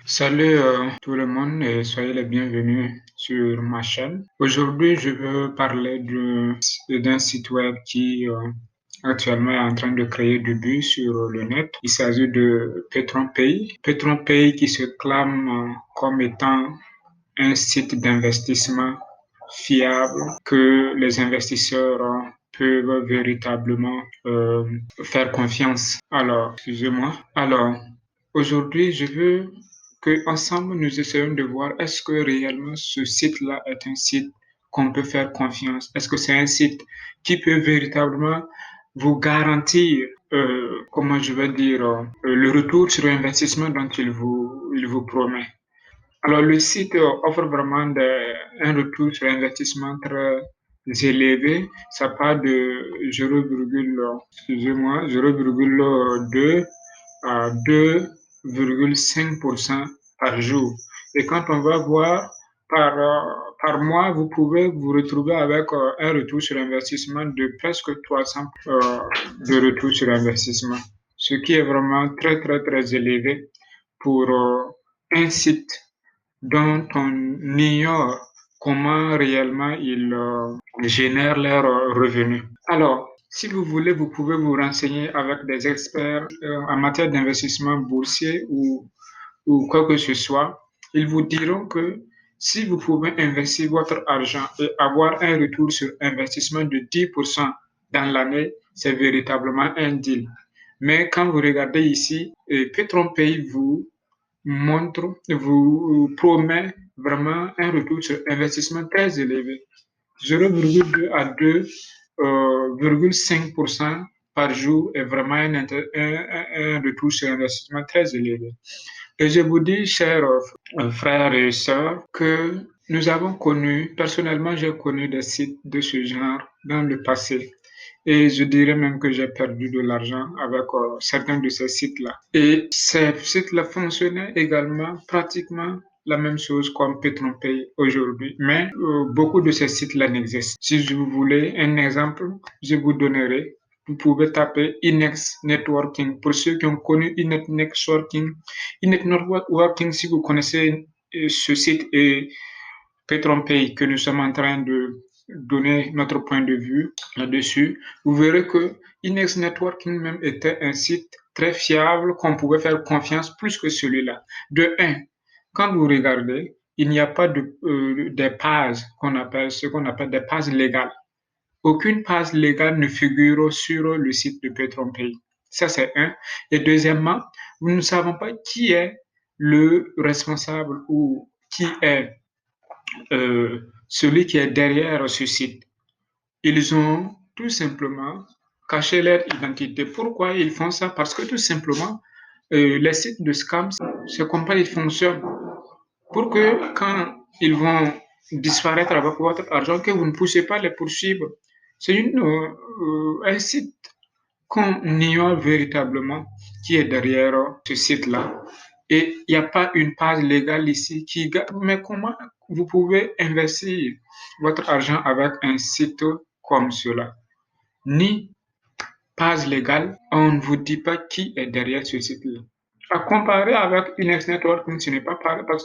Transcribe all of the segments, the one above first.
Salut tout le monde et soyez les bienvenus sur ma chaîne. Aujourd'hui, je veux parler d'un site web qui actuellement est en train de créer du buzz sur le net. Il s'agit de PetronPay. PetronPay qui se clame comme étant un site d'investissement fiable que les investisseurs peuvent véritablement faire confiance. Alors, excusez-moi. Alors, aujourd'hui, je veux que ensemble nous essayons de voir est-ce que réellement ce site-là est un site qu'on peut faire confiance? Est-ce que c'est un site qui peut véritablement vous garantir, comment je vais dire, le retour sur investissement dont il vous promet? Alors, le site offre vraiment un retour sur investissement très élevé. Ça part de 0,2 à 2,5% par jour. Et quand on va voir par mois, vous pouvez vous retrouver avec un retour sur investissement de presque 300 de retour sur investissement, ce qui est vraiment très, très, très élevé pour un site dont on ignore comment réellement ils génèrent leurs revenus. Alors, si vous voulez, vous pouvez vous renseigner avec des experts en matière d'investissement boursier ou quoi que ce soit. Ils vous diront que si vous pouvez investir votre argent et avoir un retour sur investissement de 10% dans l'année, c'est véritablement un deal. Mais quand vous regardez ici, PetronPay vous promet vraiment un retour sur investissement très élevé, 0,2 à 2,5% par jour est vraiment un retour sur investissement très élevé. Et je vous dis, chers frères et sœurs, que nous avons connu, personnellement, j'ai connu des sites de ce genre dans le passé. Et je dirais même que j'ai perdu de l'argent avec certains de ces sites-là. Et ces sites-là fonctionnaient également pratiquement la même chose comme PetronPay aujourd'hui. Mais beaucoup de ces sites-là n'existent. Si vous voulez un exemple, je vous donnerai. Vous pouvez taper Inex Networking. Pour ceux qui ont connu Inex Networking, si vous connaissez ce site et PetronPay que nous sommes en train de donner notre point de vue là-dessus, vous verrez que Inex Networking même était un site très fiable qu'on pouvait faire confiance plus que celui-là. De un, quand vous regardez, il n'y a pas des pages ce qu'on appelle des pages légales. Aucune page légale ne figure sur le site de PetronPay. Ça, c'est un. Et deuxièmement, nous ne savons pas qui est le responsable ou qui est celui qui est derrière ce site. Ils ont tout simplement caché leur identité. Pourquoi ils font ça? Parce que tout simplement, les sites de scam, c'est comme ça ils fonctionnent. Pour que quand ils vont disparaître avec votre argent, que vous ne puissiez pas les poursuivre. C'est un site qu'on ignore véritablement qui est derrière ce site-là. Et il n'y a pas une page légale ici qui garde. Mais comment vous pouvez investir votre argent avec un site comme cela? Ni page légale, on ne vous dit pas qui est derrière ce site-là. À comparer avec Inex Networking, ce n'est pas pareil parce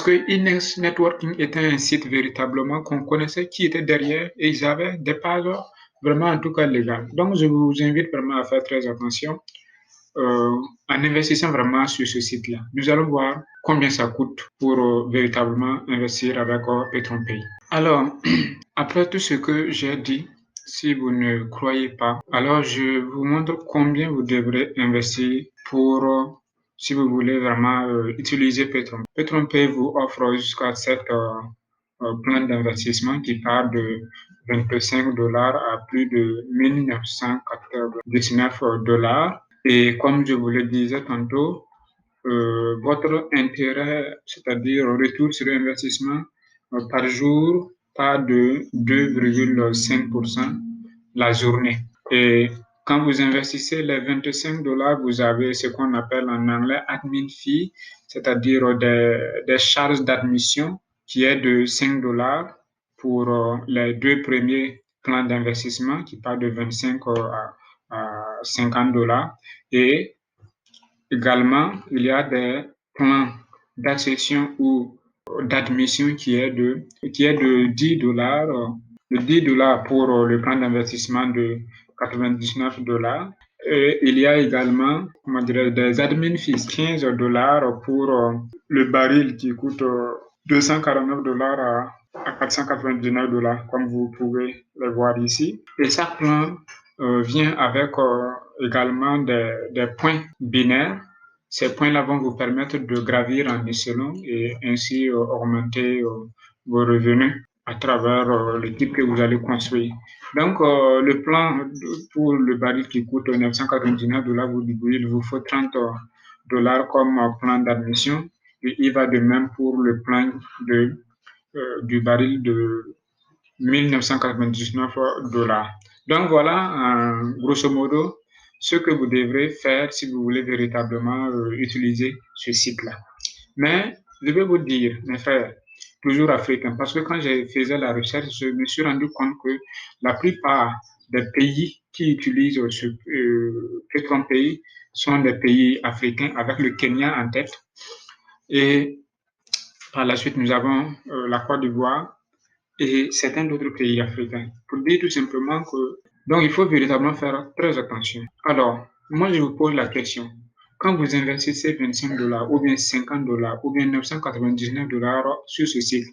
que Inex Networking était un site véritablement qu'on connaissait qui était derrière et ils avaient des pages vraiment en tout cas légales. Donc je vous invite vraiment à faire très attention en investissant vraiment sur ce site-là. Nous allons voir combien ça coûte pour véritablement investir avec PetronPay. Alors, après tout ce que j'ai dit, si vous ne croyez pas, alors je vous montre combien vous devrez investir pour, si vous voulez vraiment utiliser Petron. PetronPay vous offre jusqu'à 7 plans d'investissement qui part de 25 dollars à plus de 1999 dollars. Et comme je vous le disais tantôt, votre intérêt, c'est-à-dire retour sur investissement par jour, pas de 2,5% la journée. Et quand vous investissez les 25 dollars, vous avez ce qu'on appelle en anglais admin fee, c'est-à-dire des charges d'admission qui est de 5 dollars pour les deux premiers plans d'investissement qui part de 25 à 50 dollars. Et également, il y a des plans d'accession ou d'admission qui est de $10, de $10 pour le plan d'investissement de $99. Et il y a également, comment dirais, des admin fees, $15 pour le baril qui coûte $249 à $499, comme vous pouvez le voir ici. Et chaque plan vient avec également des points binaires. Ces points-là vont vous permettre de gravir en échelon et ainsi augmenter vos revenus à travers l'équipe que vous allez construire. Donc, le plan pour le baril qui coûte $999, il vous faut $30 comme plan d'admission. Et il va de même pour le plan du baril de $1999. Donc voilà, grosso modo, ce que vous devrez faire si vous voulez véritablement utiliser ce site-là. Mais je vais vous dire, mes frères, toujours africains, parce que quand j'ai fait la recherche, je me suis rendu compte que la plupart des pays qui utilisent ce Petron Pay sont des pays africains, avec le Kenya en tête. Et par la suite, nous avons la Côte d'Ivoire et certains d'autres pays africains. Pour dire tout simplement que, donc il faut véritablement faire très attention. Alors, moi je vous pose la question. Quand vous investissez $25 ou bien $50 ou bien $999 sur ce site,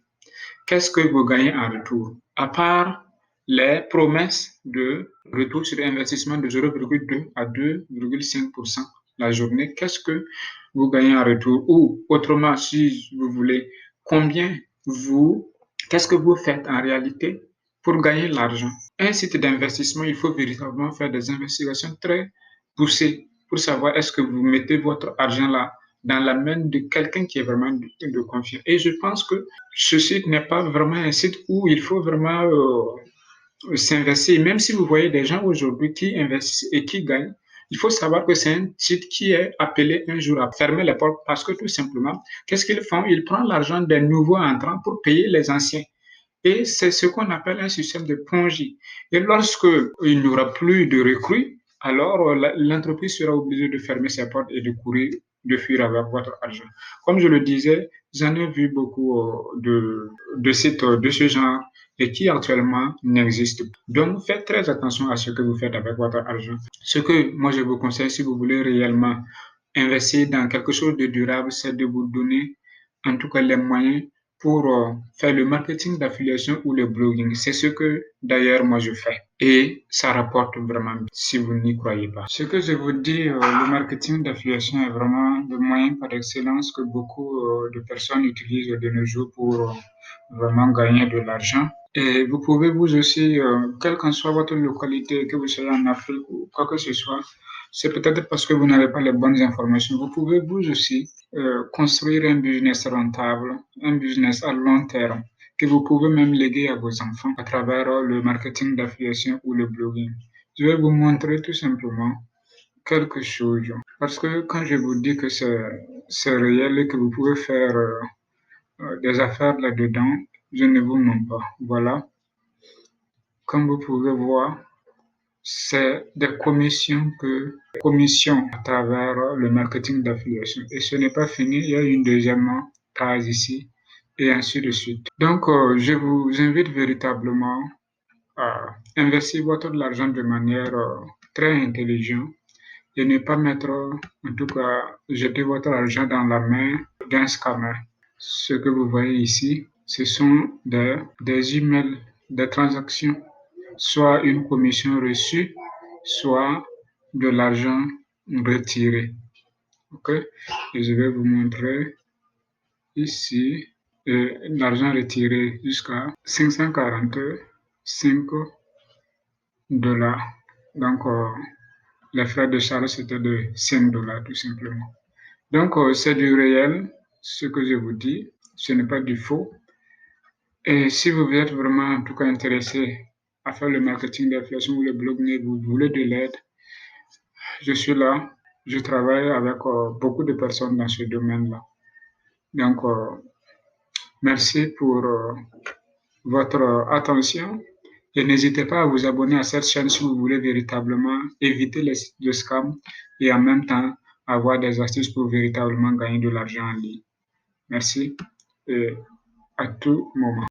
qu'est-ce que vous gagnez en retour? À part les promesses de retour sur investissement de 0,2 à 2,5% la journée, qu'est-ce que vous gagnez en retour? Ou autrement, si vous voulez, qu'est-ce que vous faites en réalité pour gagner l'argent? Un site d'investissement, il faut véritablement faire des investigations très poussées pour savoir est-ce que vous mettez votre argent là dans la main de quelqu'un qui est vraiment de confiance. Et je pense que ce site n'est pas vraiment un site où il faut vraiment s'investir. Même si vous voyez des gens aujourd'hui qui investissent et qui gagnent, il faut savoir que c'est un site qui est appelé un jour à fermer les portes parce que tout simplement, qu'est-ce qu'ils font? Ils prennent l'argent des nouveaux entrants pour payer les anciens. Et c'est ce qu'on appelle un système de Ponzi. Et lorsque il n'y aura plus de recrues, alors l'entreprise sera obligée de fermer ses portes et de courir, de fuir avec votre argent. Comme je le disais, j'en ai vu beaucoup de sites de ce genre et qui actuellement n'existent pas. Donc, faites très attention à ce que vous faites avec votre argent. Ce que moi je vous conseille, si vous voulez réellement investir dans quelque chose de durable, c'est de vous donner en tout cas les moyens pour faire le marketing d'affiliation ou le blogging. C'est ce que d'ailleurs moi je fais. Et ça rapporte vraiment si vous n'y croyez pas. Ce que je vous dis, le marketing d'affiliation est vraiment le moyen par excellence que beaucoup de personnes utilisent de nos jours pour vraiment gagner de l'argent. Et vous pouvez vous aussi, quelle qu'en soit votre localité, que vous soyez en Afrique ou quoi que ce soit, c'est peut-être parce que vous n'avez pas les bonnes informations. Vous pouvez vous aussi construire un business rentable, un business à long terme, que vous pouvez même léguer à vos enfants à travers le marketing d'affiliation ou le blogging. Je vais vous montrer tout simplement quelque chose. Parce que quand je vous dis que c'est réel et que vous pouvez faire des affaires là-dedans, je ne vous mens pas. Voilà. Comme vous pouvez voir, c'est des commissions à travers le marketing d'affiliation. Et ce n'est pas fini, il y a une deuxième case ici, et ainsi de suite. Donc, je vous invite véritablement à investir votre argent de manière très intelligente et ne pas mettre, en tout cas, jeter votre argent dans la main d'un scammer. Ce que vous voyez ici, ce sont des emails, des transactions, soit une commission reçue, soit de l'argent retiré. OK? Et je vais vous montrer ici l'argent retiré jusqu'à $545. Donc, les frais de charge, c'était de $5 tout simplement. Donc, c'est du réel, ce que je vous dis. Ce n'est pas du faux. Et si vous êtes vraiment en tout cas intéressé à faire le marketing d'affiliation ou le blogging, vous voulez de l'aide, je suis là. Je travaille avec beaucoup de personnes dans ce domaine-là. Donc, merci pour votre attention et n'hésitez pas à vous abonner à cette chaîne si vous voulez véritablement éviter le scam et en même temps avoir des astuces pour véritablement gagner de l'argent en ligne. Merci et à tout moment.